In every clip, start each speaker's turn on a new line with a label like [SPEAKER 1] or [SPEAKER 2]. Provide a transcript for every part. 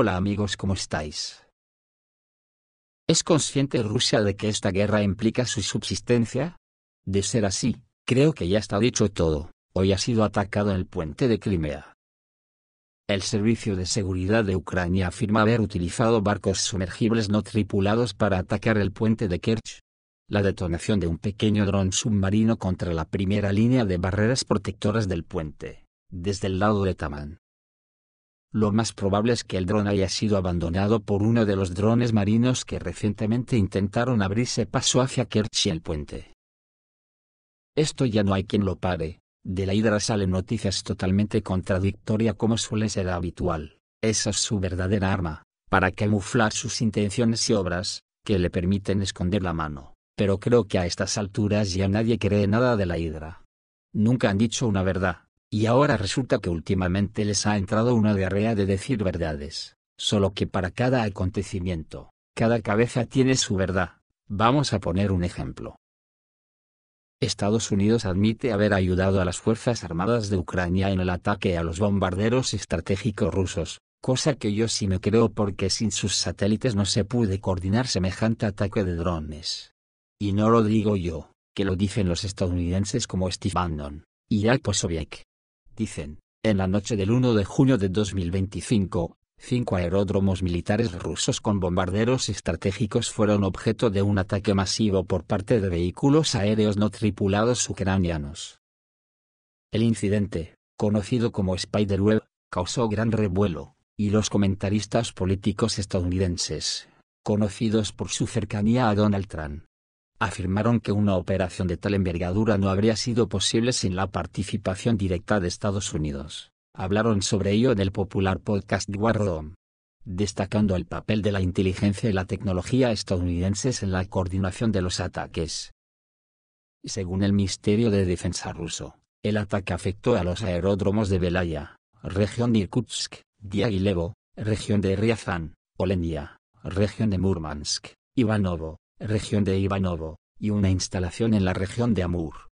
[SPEAKER 1] Hola amigos, ¿cómo estáis? ¿Es consciente Rusia de que esta guerra implica su subsistencia? De ser así, creo que ya está dicho todo. Hoy ha sido atacado el puente de Crimea. El Servicio de Seguridad de Ucrania afirma haber utilizado barcos sumergibles no tripulados para atacar el puente de Kerch. La detonación de un pequeño dron submarino contra la primera línea de barreras protectoras del puente, desde el lado de Tamán. Lo más probable es que el dron haya sido abandonado por uno de los drones marinos que recientemente intentaron abrirse paso hacia Kerch y el puente. Esto ya no hay quien lo pare. De la Hidra salen noticias totalmente contradictorias como suele ser habitual. Esa es su verdadera arma, para camuflar sus intenciones y obras, que le permiten esconder la mano. Pero creo que a estas alturas ya nadie cree nada de la Hidra. Nunca han dicho una verdad, y ahora resulta que últimamente les ha entrado una diarrea de decir verdades, solo que para cada acontecimiento, cada cabeza tiene su verdad. Vamos a poner un ejemplo. Estados Unidos admite haber ayudado a las Fuerzas Armadas de Ucrania en el ataque a los bombarderos estratégicos rusos, cosa que yo sí me creo porque sin sus satélites no se puede coordinar semejante ataque de drones. Y no lo digo yo, que lo dicen los estadounidenses como Steve Bannon y Jack Posobiec. Dicen, en la noche del 1 de junio de 2025, 5 aeródromos militares rusos con bombarderos estratégicos fueron objeto de un ataque masivo por parte de vehículos aéreos no tripulados ucranianos. El incidente, conocido como Spiderweb, causó gran revuelo, y los comentaristas políticos estadounidenses, conocidos por su cercanía a Donald Trump, afirmaron que una operación de tal envergadura no habría sido posible sin la participación directa de Estados Unidos. Hablaron sobre ello en el popular podcast War Room, destacando el papel de la inteligencia y la tecnología estadounidenses en la coordinación de los ataques. Según el Ministerio de Defensa ruso, el ataque afectó a los aeródromos de Belaya, región de Irkutsk, Diaghilevo, región de Ryazán, Olenia, región de Murmansk, Ivanovo, región de Ivanovo, y una instalación en la región de Amur.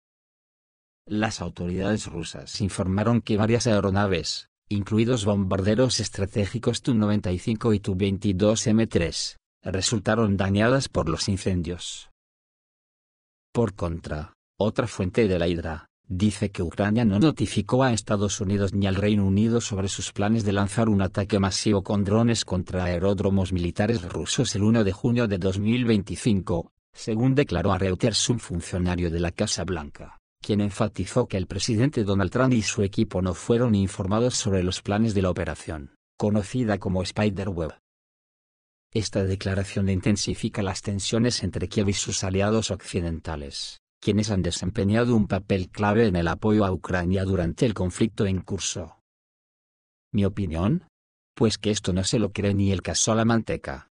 [SPEAKER 1] Las autoridades rusas informaron que varias aeronaves, incluidos bombarderos estratégicos Tu-95 y Tu-22M3, resultaron dañadas por los incendios. Por contra, otra fuente de la Hidra dice que Ucrania no notificó a Estados Unidos ni al Reino Unido sobre sus planes de lanzar un ataque masivo con drones contra aeródromos militares rusos el 1 de junio de 2025, según declaró a Reuters un funcionario de la Casa Blanca, quien enfatizó que el presidente Donald Trump y su equipo no fueron informados sobre los planes de la operación, conocida como Spiderweb. Esta declaración intensifica las tensiones entre Kiev y sus aliados occidentales, quienes han desempeñado un papel clave en el apoyo a Ucrania durante el conflicto en curso. ¿Mi opinión? Pues que esto no se lo cree ni el caso a la manteca.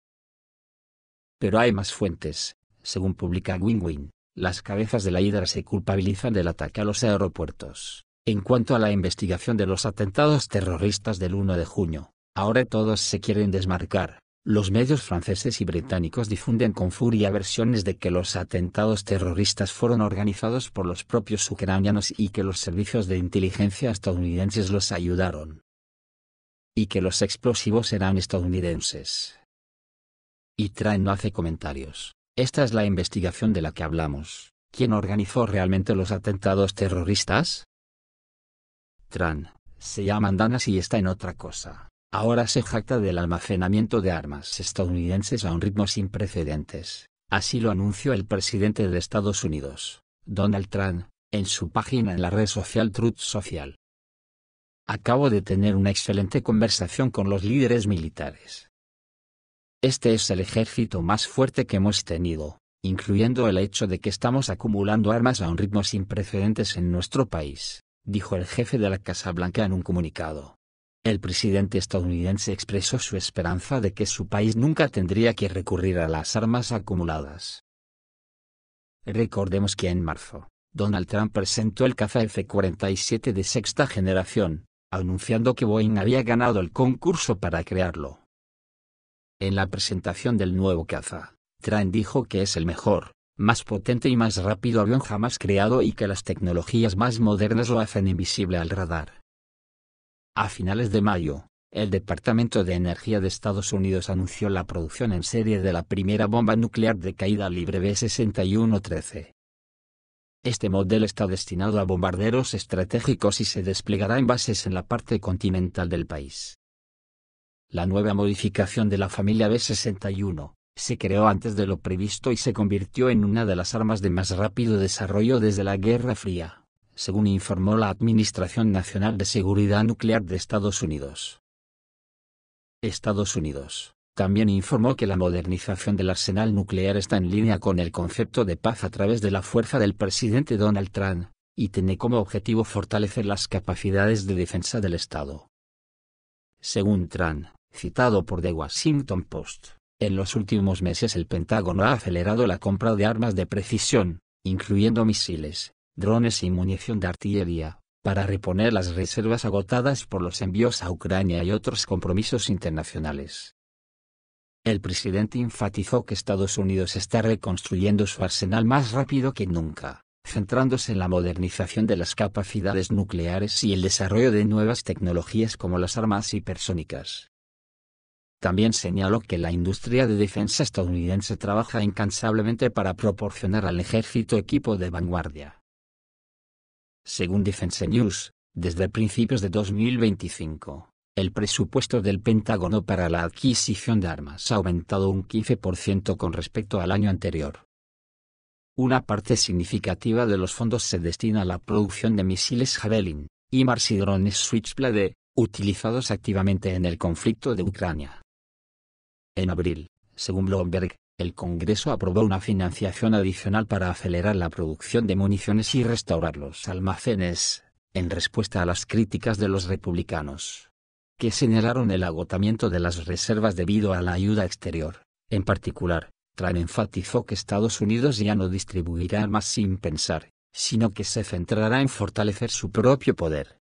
[SPEAKER 1] Pero hay más fuentes, según publica Win-Win. Las cabezas de la Hidra se culpabilizan del ataque a los aeropuertos. En cuanto a la investigación de los atentados terroristas del 1 de junio, ahora todos se quieren desmarcar. Los medios franceses y británicos difunden con furia versiones de que los atentados terroristas fueron organizados por los propios ucranianos y que los servicios de inteligencia estadounidenses los ayudaron. Y que los explosivos eran estadounidenses. Y Trump no hace comentarios. Esta es la investigación de la que hablamos. ¿Quién organizó realmente los atentados terroristas? Trump se llama Danas y está en otra cosa. Ahora se jacta del almacenamiento de armas estadounidenses a un ritmo sin precedentes. Así lo anunció el presidente de Estados Unidos, Donald Trump, en su página en la red social Truth Social. Acabo de tener una excelente conversación con los líderes militares. Este es el ejército más fuerte que hemos tenido, incluyendo el hecho de que estamos acumulando armas a un ritmo sin precedentes en nuestro país, dijo el jefe de la Casa Blanca en un comunicado. El presidente estadounidense expresó su esperanza de que su país nunca tendría que recurrir a las armas acumuladas. Recordemos que en marzo, Donald Trump presentó el caza F-47 de sexta generación, anunciando que Boeing había ganado el concurso para crearlo. En la presentación del nuevo caza, Trump dijo que es el mejor, más potente y más rápido avión jamás creado y que las tecnologías más modernas lo hacen invisible al radar. A finales de mayo, el Departamento de Energía de Estados Unidos anunció la producción en serie de la primera bomba nuclear de caída libre B-61-13. Este modelo está destinado a bombarderos estratégicos y se desplegará en bases en la parte continental del país. La nueva modificación de la familia B-61 se creó antes de lo previsto y se convirtió en una de las armas de más rápido desarrollo desde la Guerra Fría, según informó la Administración Nacional de Seguridad Nuclear de Estados Unidos. Estados Unidos también informó que la modernización del arsenal nuclear está en línea con el concepto de paz a través de la fuerza del presidente Donald Trump, y tiene como objetivo fortalecer las capacidades de defensa del Estado. Según Trump, citado por The Washington Post, en los últimos meses el Pentágono ha acelerado la compra de armas de precisión, incluyendo misiles, drones y munición de artillería, para reponer las reservas agotadas por los envíos a Ucrania y otros compromisos internacionales. El presidente enfatizó que Estados Unidos está reconstruyendo su arsenal más rápido que nunca, centrándose en la modernización de las capacidades nucleares y el desarrollo de nuevas tecnologías como las armas hipersónicas. También señaló que la industria de defensa estadounidense trabaja incansablemente para proporcionar al ejército equipo de vanguardia. Según Defense News, desde principios de 2025, el presupuesto del Pentágono para la adquisición de armas ha aumentado un 15% con respecto al año anterior. Una parte significativa de los fondos se destina a la producción de misiles Javelin, HIMARS y drones Switchblade, utilizados activamente en el conflicto de Ucrania. En abril, según Bloomberg, el Congreso aprobó una financiación adicional para acelerar la producción de municiones y restaurar los almacenes, en respuesta a las críticas de los republicanos, que señalaron el agotamiento de las reservas debido a la ayuda exterior. En particular, Trump enfatizó que Estados Unidos ya no distribuirá armas sin pensar, sino que se centrará en fortalecer su propio poder.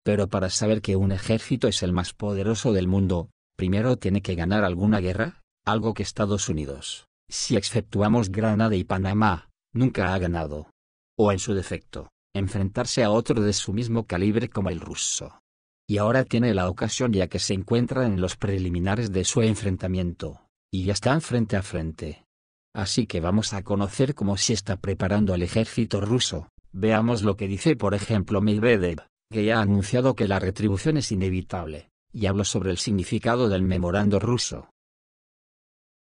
[SPEAKER 1] Pero para saber que un ejército es el más poderoso del mundo, primero tiene que ganar alguna guerra, algo que Estados Unidos, si exceptuamos Granada y Panamá, nunca ha ganado. O en su defecto, enfrentarse a otro de su mismo calibre como el ruso. Y ahora tiene la ocasión ya que se encuentra en los preliminares de su enfrentamiento, y ya están frente a frente. Así que vamos a conocer cómo se está preparando el ejército ruso. Veamos lo que dice por ejemplo Medvedev, que ya ha anunciado que la retribución es inevitable, y habló sobre el significado del memorando ruso.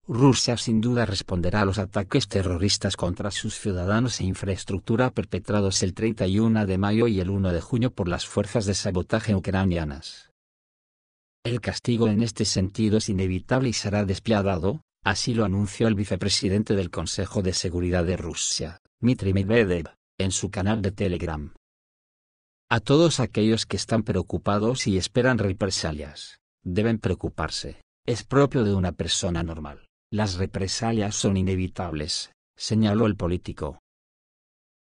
[SPEAKER 1] Rusia sin duda responderá a los ataques terroristas contra sus ciudadanos e infraestructura perpetrados el 31 de mayo y el 1 de junio por las fuerzas de sabotaje ucranianas. El castigo en este sentido es inevitable y será despiadado, así lo anunció el vicepresidente del Consejo de Seguridad de Rusia, Dmitry Medvedev, en su canal de Telegram. A todos aquellos que están preocupados y esperan represalias, deben preocuparse, es propio de una persona normal. Las represalias son inevitables, señaló el político.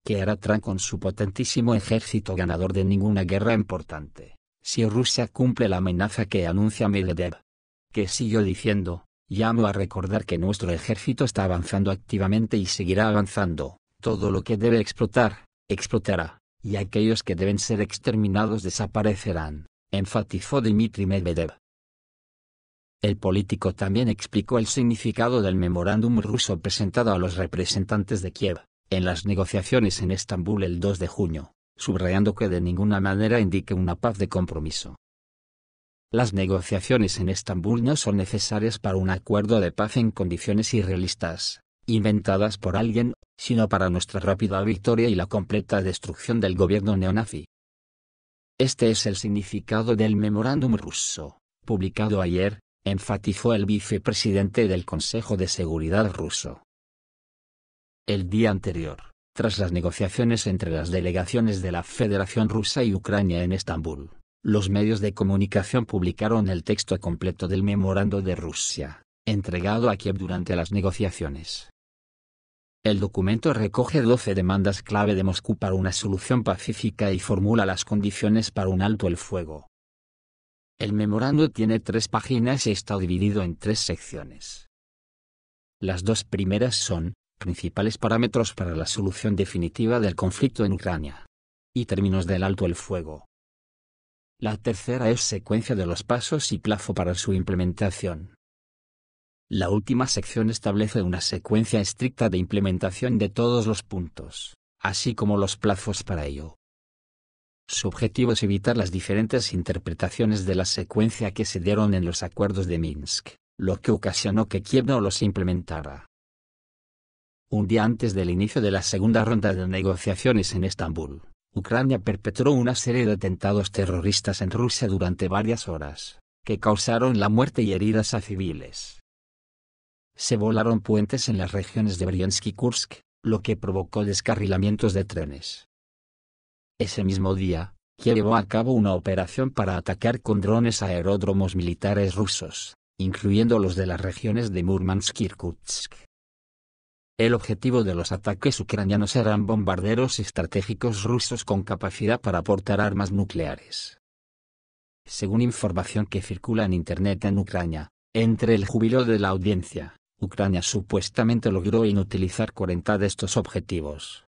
[SPEAKER 1] ¿Qué hará Trump con su potentísimo ejército ganador de ninguna guerra importante, si Rusia cumple la amenaza que anuncia Medvedev? Que siguió diciendo, llamo a recordar que nuestro ejército está avanzando activamente y seguirá avanzando, todo lo que debe explotar, explotará, y aquellos que deben ser exterminados desaparecerán, enfatizó Dmitry Medvedev. El político también explicó el significado del memorándum ruso presentado a los representantes de Kiev, en las negociaciones en Estambul el 2 de junio, subrayando que de ninguna manera indique una paz de compromiso. Las negociaciones en Estambul no son necesarias para un acuerdo de paz en condiciones irrealistas, inventadas por alguien, sino para nuestra rápida victoria y la completa destrucción del gobierno neonazi. Este es el significado del memorándum ruso, publicado ayer, enfatizó el vicepresidente del Consejo de Seguridad ruso. El día anterior, tras las negociaciones entre las delegaciones de la Federación Rusa y Ucrania en Estambul, los medios de comunicación publicaron el texto completo del memorando de Rusia, entregado a Kiev durante las negociaciones. El documento recoge 12 demandas clave de Moscú para una solución pacífica y formula las condiciones para un alto el fuego. El memorando tiene 3 páginas y está dividido en 3 secciones. Las 2 primeras son, principales parámetros para la solución definitiva del conflicto en Ucrania. Y términos del alto el fuego. La tercera es secuencia de los pasos y plazo para su implementación. La última sección establece una secuencia estricta de implementación de todos los puntos, así como los plazos para ello. Su objetivo es evitar las diferentes interpretaciones de la secuencia que se dieron en los acuerdos de Minsk, lo que ocasionó que Kiev no los implementara. Un día antes del inicio de la segunda ronda de negociaciones en Estambul, Ucrania perpetró una serie de atentados terroristas en Rusia durante varias horas, que causaron la muerte y heridas a civiles. Se volaron puentes en las regiones de Briansk y Kursk, lo que provocó descarrilamientos de trenes. Ese mismo día, Kiev llevó a cabo una operación para atacar con drones aeródromos militares rusos, incluyendo los de las regiones de Murmansk y Irkutsk. El objetivo de los ataques ucranianos eran bombarderos estratégicos rusos con capacidad para portar armas nucleares. Según información que circula en Internet en Ucrania, entre el júbilo de la audiencia, Ucrania supuestamente logró inutilizar 40 de estos objetivos.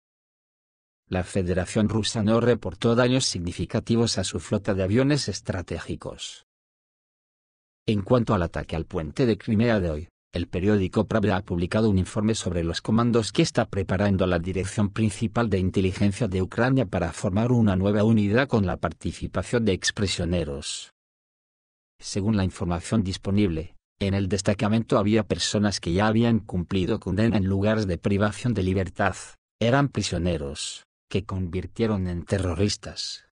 [SPEAKER 1] La Federación Rusa no reportó daños significativos a su flota de aviones estratégicos. En cuanto al ataque al puente de Crimea de hoy, el periódico Pravda ha publicado un informe sobre los comandos que está preparando la Dirección Principal de Inteligencia de Ucrania para formar una nueva unidad con la participación de exprisioneros. Según la información disponible, en el destacamento había personas que ya habían cumplido condena en lugares de privación de libertad, eran prisioneros, que convirtieron en terroristas.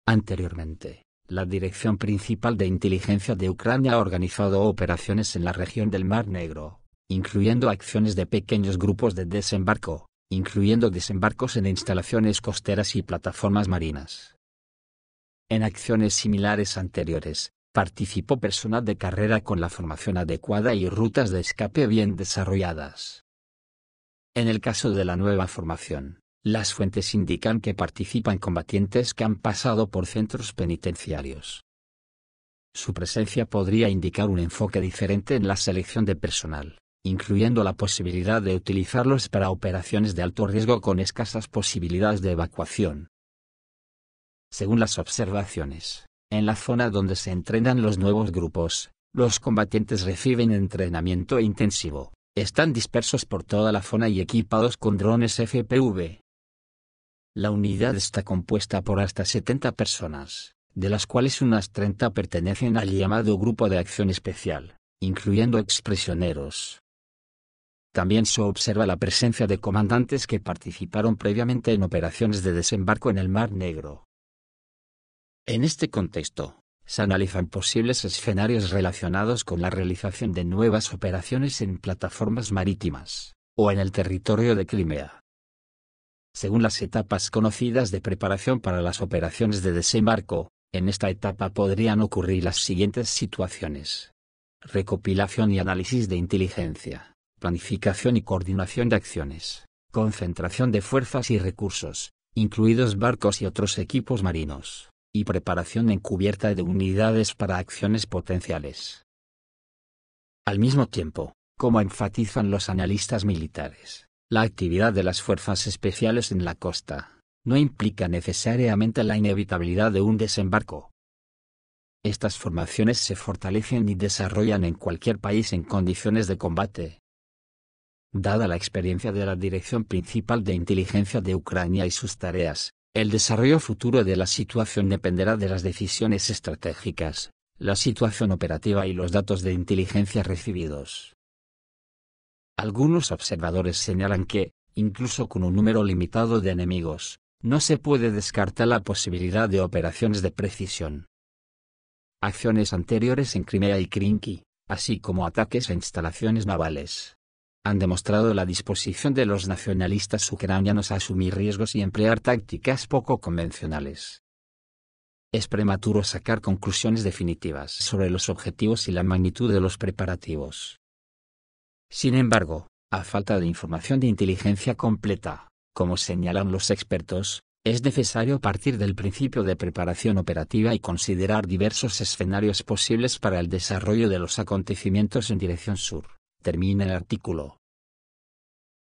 [SPEAKER 1] Anteriormente, la Dirección Principal de Inteligencia de Ucrania ha organizado operaciones en la región del Mar Negro, incluyendo acciones de pequeños grupos de desembarco, incluyendo desembarcos en instalaciones costeras y plataformas marinas. En acciones similares anteriores, participó personal de carrera con la formación adecuada y rutas de escape bien desarrolladas. En el caso de la nueva formación, las fuentes indican que participan combatientes que han pasado por centros penitenciarios. Su presencia podría indicar un enfoque diferente en la selección de personal, incluyendo la posibilidad de utilizarlos para operaciones de alto riesgo con escasas posibilidades de evacuación. Según las observaciones, en la zona donde se entrenan los nuevos grupos, los combatientes reciben entrenamiento intensivo, están dispersos por toda la zona y equipados con drones FPV. La unidad está compuesta por hasta 70 personas, de las cuales unas 30 pertenecen al llamado Grupo de Acción Especial, incluyendo exprisioneros. También se observa la presencia de comandantes que participaron previamente en operaciones de desembarco en el Mar Negro. En este contexto, se analizan posibles escenarios relacionados con la realización de nuevas operaciones en plataformas marítimas, o en el territorio de Crimea. Según las etapas conocidas de preparación para las operaciones de desembarco, en esta etapa podrían ocurrir las siguientes situaciones: recopilación y análisis de inteligencia, planificación y coordinación de acciones, concentración de fuerzas y recursos, incluidos barcos y otros equipos marinos, y preparación encubierta de unidades para acciones potenciales. Al mismo tiempo, como enfatizan los analistas militares, la actividad de las fuerzas especiales en la costa no implica necesariamente la inevitabilidad de un desembarco. Estas formaciones se fortalecen y desarrollan en cualquier país en condiciones de combate. Dada la experiencia de la Dirección Principal de Inteligencia de Ucrania y sus tareas, el desarrollo futuro de la situación dependerá de las decisiones estratégicas, la situación operativa y los datos de inteligencia recibidos. Algunos observadores señalan que, incluso con un número limitado de enemigos, no se puede descartar la posibilidad de operaciones de precisión. Acciones anteriores en Crimea y Krinky, así como ataques a instalaciones navales, han demostrado la disposición de los nacionalistas ucranianos a asumir riesgos y emplear tácticas poco convencionales. Es prematuro sacar conclusiones definitivas sobre los objetivos y la magnitud de los preparativos. Sin embargo, a falta de información de inteligencia completa, como señalan los expertos, es necesario partir del principio de preparación operativa y considerar diversos escenarios posibles para el desarrollo de los acontecimientos en dirección sur, termina el artículo.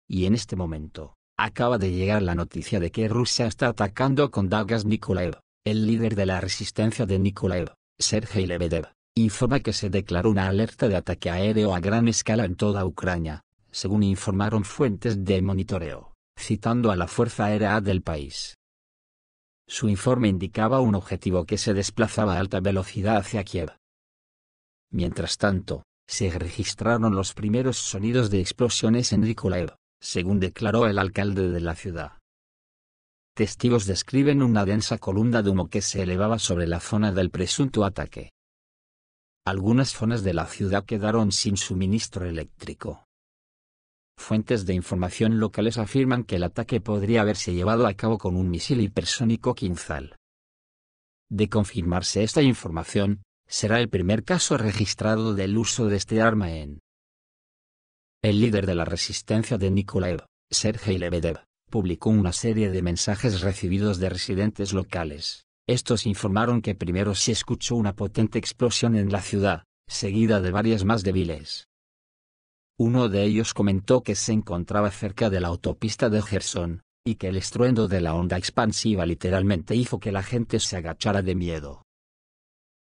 [SPEAKER 1] Y en este momento, acaba de llegar la noticia de que Rusia está atacando con dagas Nikolaev, el líder de la resistencia de Nikolaev, Sergei Lebedev, informa que se declaró una alerta de ataque aéreo a gran escala en toda Ucrania, según informaron fuentes de monitoreo, citando a la Fuerza Aérea del país. Su informe indicaba un objetivo que se desplazaba a alta velocidad hacia Kiev. Mientras tanto, se registraron los primeros sonidos de explosiones en Nikolaev, según declaró el alcalde de la ciudad. Testigos describen una densa columna de humo que se elevaba sobre la zona del presunto ataque. Algunas zonas de la ciudad quedaron sin suministro eléctrico. Fuentes de información locales afirman que el ataque podría haberse llevado a cabo con un misil hipersónico Kinzhal. De confirmarse esta información, será el primer caso registrado del uso de este arma en. El líder de la resistencia de Nikolaev, Sergei Lebedev, publicó una serie de mensajes recibidos de residentes locales. Estos informaron que primero se escuchó una potente explosión en la ciudad, seguida de varias más débiles. Uno de ellos comentó que se encontraba cerca de la autopista de Gerson, y que el estruendo de la onda expansiva literalmente hizo que la gente se agachara de miedo.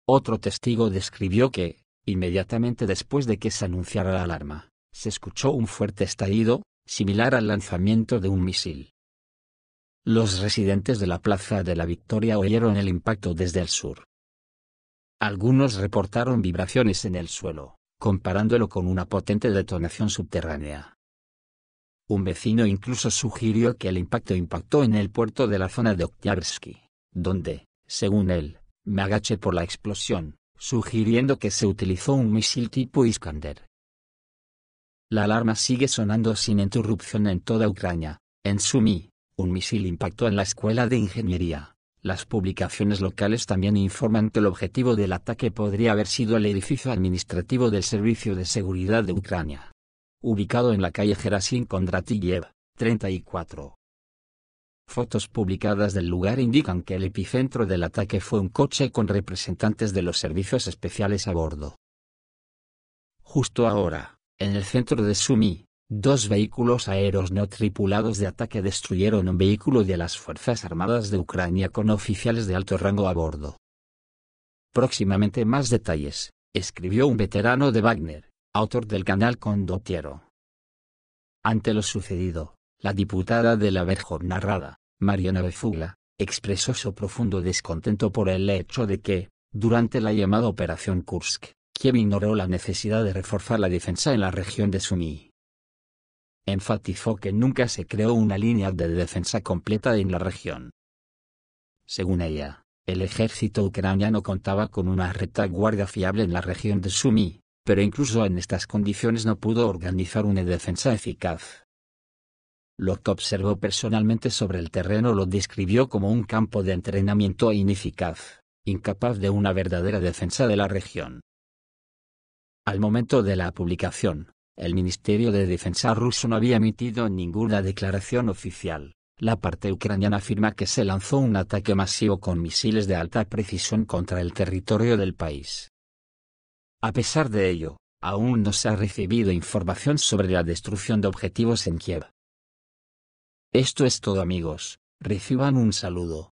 [SPEAKER 1] Otro testigo describió que, inmediatamente después de que se anunciara la alarma, se escuchó un fuerte estallido, similar al lanzamiento de un misil. Los residentes de la Plaza de la Victoria oyeron el impacto desde el sur. Algunos reportaron vibraciones en el suelo, comparándolo con una potente detonación subterránea. Un vecino incluso sugirió que el impacto impactó en el puerto de la zona de Oktyabrski, donde, según él, me agaché por la explosión, sugiriendo que se utilizó un misil tipo Iskander. La alarma sigue sonando sin interrupción en toda Ucrania. En Sumy, un misil impactó en la escuela de ingeniería. Las publicaciones locales también informan que el objetivo del ataque podría haber sido el edificio administrativo del Servicio de Seguridad de Ucrania, ubicado en la calle Gerasim Kondratiev, 34. Fotos publicadas del lugar indican que el epicentro del ataque fue un coche con representantes de los servicios especiales a bordo. Justo ahora, en el centro de Sumy, dos vehículos aéreos no tripulados de ataque destruyeron un vehículo de las Fuerzas Armadas de Ucrania con oficiales de alto rango a bordo. Próximamente más detalles, escribió un veterano de Wagner, autor del canal Condottiero. Ante lo sucedido, la diputada de la Verkhovna Rada, Mariana Befugla, expresó su profundo descontento por el hecho de que, durante la llamada Operación Kursk, Kiev ignoró la necesidad de reforzar la defensa en la región de Sumy. Enfatizó que nunca se creó una línea de defensa completa en la región. Según ella, el ejército ucraniano contaba con una retaguardia fiable en la región de Sumy, pero incluso en estas condiciones no pudo organizar una defensa eficaz. Lo que observó personalmente sobre el terreno lo describió como un campo de entrenamiento ineficaz, incapaz de una verdadera defensa de la región. Al momento de la publicación, el Ministerio de Defensa ruso no había emitido ninguna declaración oficial. La parte ucraniana afirma que se lanzó un ataque masivo con misiles de alta precisión contra el territorio del país. A pesar de ello, aún no se ha recibido información sobre la destrucción de objetivos en Kiev. Esto es todo, amigos. Reciban un saludo.